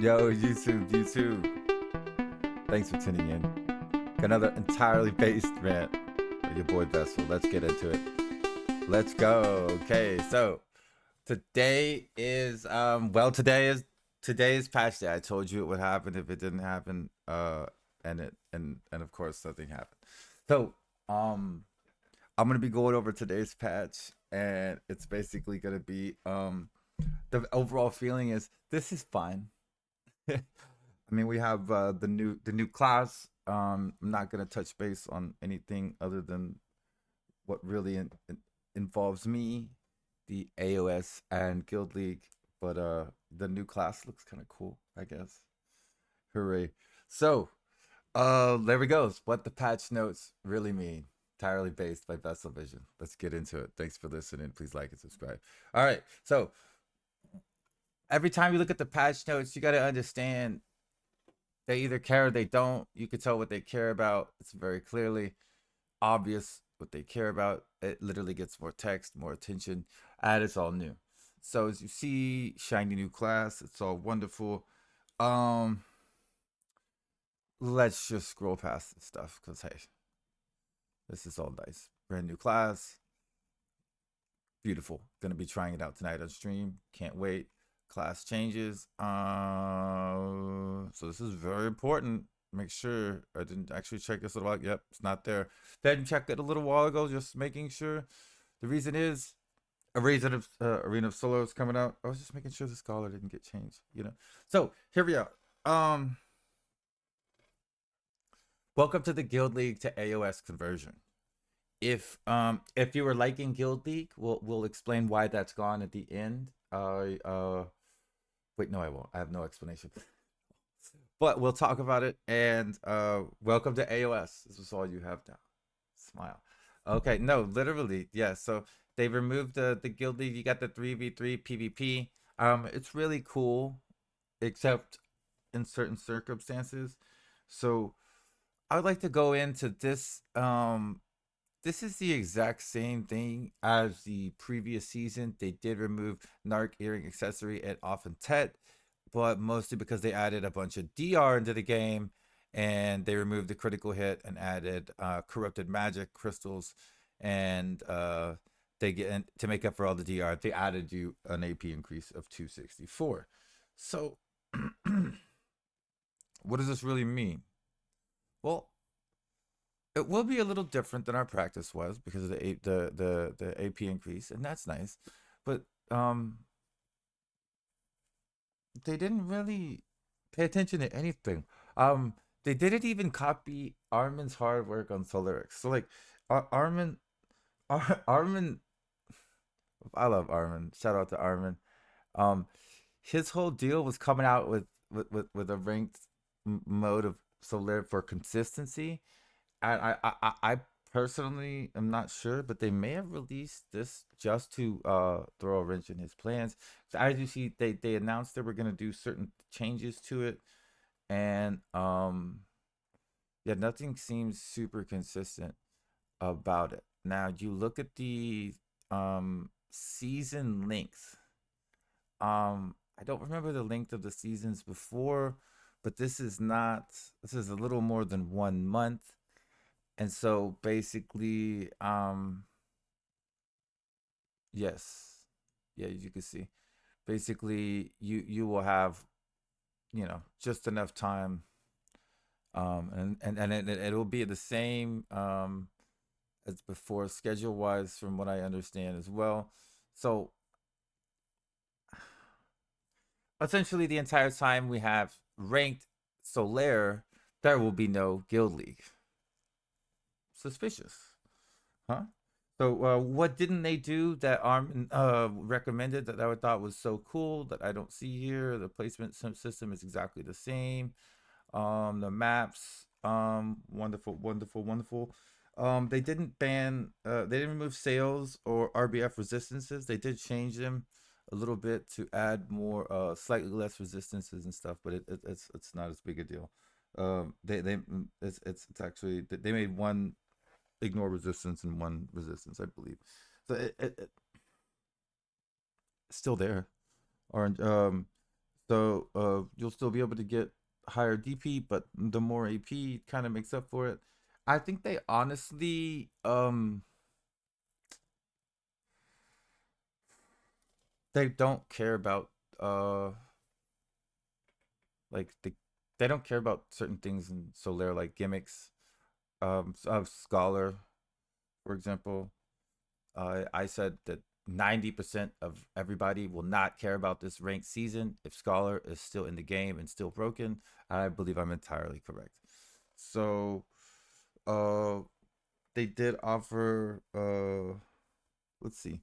Yo, YouTube. Thanks for tuning in. Got another entirely based rant with your boy Vessel. Let's get into it. Let's go. Okay, so today is today's patch day. I told you it would happen if it didn't happen. And of course nothing happened. So I'm gonna be going over today's patch, and it's basically gonna be the overall feeling is this is fine. I mean, we have the new class. I'm not gonna touch base on anything other than what really involves me, the AOS and Guild League. But the new class looks kind of cool, I guess. Hooray! So, there we go. What the patch notes really mean. Entirely based by Vessel Vision. Let's get into it. Thanks for listening. Please like and subscribe. All right. So every time you look at the patch notes, you got to understand they either care or they don't. You can tell what they care about. It's very clearly obvious what they care about. It literally gets more text, more attention, and it's all new. So as you see, shiny new class. It's all wonderful. Let's just scroll past this stuff because hey, this is all nice. Brand new class. Beautiful. Gonna be trying it out tonight on stream. Can't wait. Class changes. So this is very important. Make sure I didn't actually check this a little while. Yep, it's not there. Then check it a little while ago, just making sure. The reason is Arena of Solar is coming out. I was just making sure the scholar didn't get changed, you know. So here we are. Welcome to the Guild League to AOS conversion. If you were liking Guild League, we'll explain why that's gone at the end. Wait, no, I won't. I have no explanation. But we'll talk about it. And welcome to AOS. This is all you have now. Smile. Okay, no, literally, yeah. So they removed the Guild League. You got the 3v3 PvP. It's really cool, except in certain circumstances. So I would like to go into this. This is the exact same thing as the previous season. They did remove Narc Earring Accessory and Often Tet, but mostly because they added a bunch of DR into the game, and they removed the critical hit and added Corrupted Magic Crystals, and they get to make up for all the DR. They added you an AP increase of 264. So, what does this really mean? Well, it will be a little different than our practice was because of the AP increase, and that's nice. But they didn't really pay attention to anything. They didn't even copy Armin's hard work on SOLARE. So like, Armin, Armin, I love Armin. Shout out to Armin. Um, his whole deal was coming out with a ranked mode of SOLARE for consistency. And I personally am not sure, but they may have released this just to throw a wrench in his plans. So as you see, they announced they were gonna do certain changes to it, and yeah, nothing seems super consistent about it. Now you look at the season length. I don't remember the length of the seasons before, but this is not. This is a little more than 1 month. And so basically, yes, yeah, you can see. Basically, you will have, just enough time, and it'll be the same as before, schedule wise, from what I understand as well. So essentially, the entire time we have ranked SOLARE, there will be no Guild League. Suspicious, huh? So what didn't they do that Armin recommended that I thought was so cool that I don't see here? The placement system is exactly the same. The maps, wonderful, wonderful, wonderful. They didn't they didn't remove sales or RBF resistances. They did change them a little bit to add more, slightly less resistances and stuff, but it's not as big a deal. It's actually they made one ignore resistance and one resistance, I believe. So it's still there. Orange. So you'll still be able to get higher DP, but the more AP kind of makes up for it. I think they honestly they don't care about uh like they don't care about certain things in Solare like gimmicks of Scholar, for example. I said that 90% of everybody will not care about this ranked season if Scholar is still in the game and still broken. I believe I'm entirely correct. So, uh, they did offer, let's see,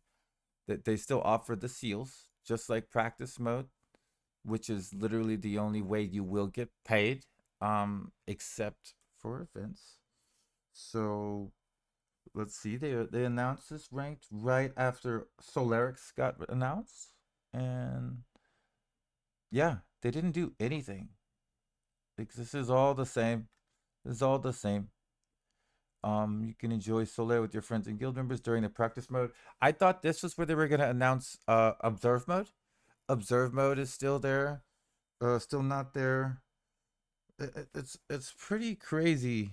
that they still offer the seals, just like practice mode, which is literally the only way you will get paid, except for events. So let's see, they announced this ranked right after SOLARE got announced, and yeah, they didn't do anything. Like, this is all the same. This is all the same. You can enjoy SOLARE with your friends and guild members during the practice mode. I thought this was where they were gonna announce observe mode. Observe mode is still there. Still not there. It's pretty crazy.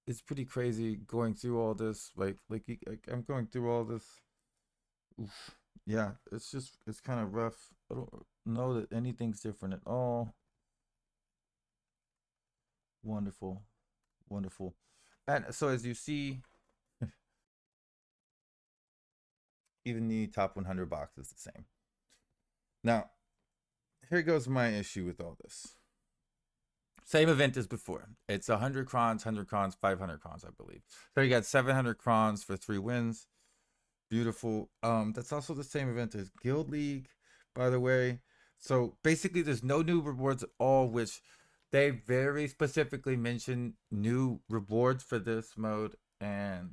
It's pretty crazy going through all this. Like I'm going through all this. Oof. Yeah, it's kind of rough. I don't know that anything's different at all. Wonderful, wonderful. And so as you see, even the top 100 box is the same. Now, here goes my issue with all this. Same event as before. It's 100 crons, 100 crons, 500 crons, I believe. So you got 700 crons for 3 wins. Beautiful. That's also the same event as Guild League, by the way. So basically, there's no new rewards at all, which they very specifically mention new rewards for this mode. And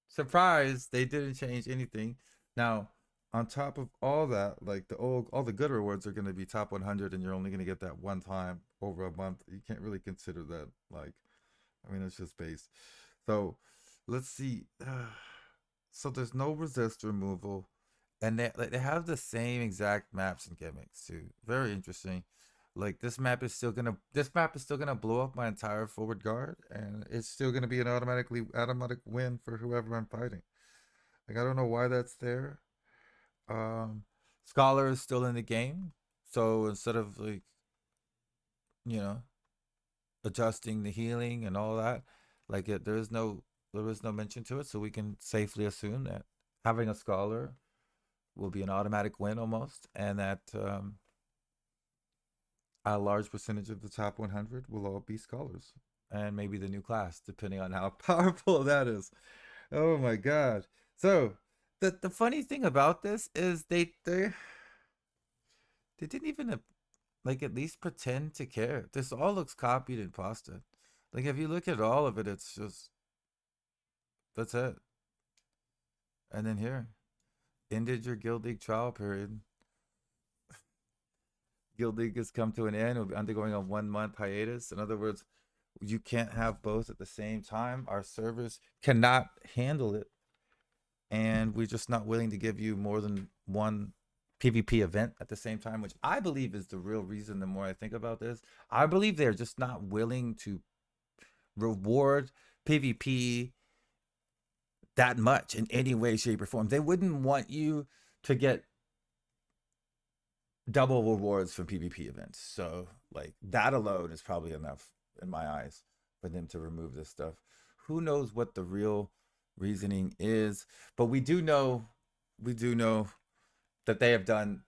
surprise, they didn't change anything. Now, on top of all that, like all the good rewards are going to be top 100, and you're only going to get that one time over a month. You can't really consider that like, I mean, it's just base. So let's see. So there's no resist removal, and they have the same exact maps and gimmicks too. Very interesting. Like this map is still gonna blow up my entire forward guard, and it's still gonna be an automatic win for whoever I'm fighting. Like I don't know why that's there. Um, Scholar is still in the game, so instead of like you know adjusting the healing and all that, like there is no mention to it, so we can safely assume that having a Scholar will be an automatic win almost, and that a large percentage of the top 100 will all be Scholars, and maybe the new class, depending on how powerful that is. Oh my god! So the funny thing about this is they didn't even like at least pretend to care. This all looks copied and pasted. Like if you look at all of it, it's just that's it. And then here, ended your Guild League trial period. Guild League has come to an end. We'll be undergoing a 1 month hiatus. In other words, you can't have both at the same time. Our servers cannot handle it, and we're just not willing to give you more than one PvP event at the same time, which I believe is the real reason. The more I think about this, I believe they're just not willing to reward PvP that much in any way, shape, or form. They wouldn't want you to get double rewards from PvP events. So like that alone is probably enough in my eyes for them to remove this stuff. Who knows what the real reasoning is, but we do know that they have done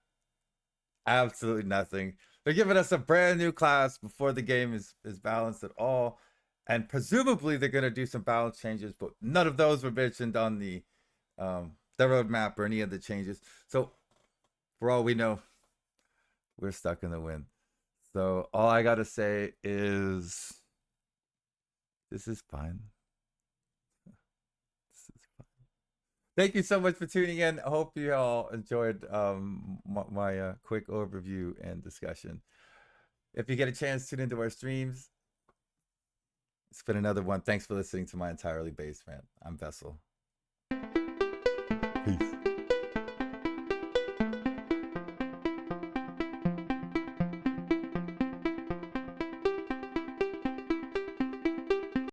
absolutely nothing. They're giving us a brand new class before the game is balanced at all. And presumably they're gonna do some balance changes, but none of those were mentioned on the roadmap or any of the changes. So for all we know, we're stuck in the wind. So all I gotta say is this is fine. This is fine. Thank you so much for tuning in. I hope you all enjoyed my quick overview and discussion. If you get a chance, tune into our streams. It's been another one. Thanks for listening to my entirely based rant. I'm Vessel. Peace.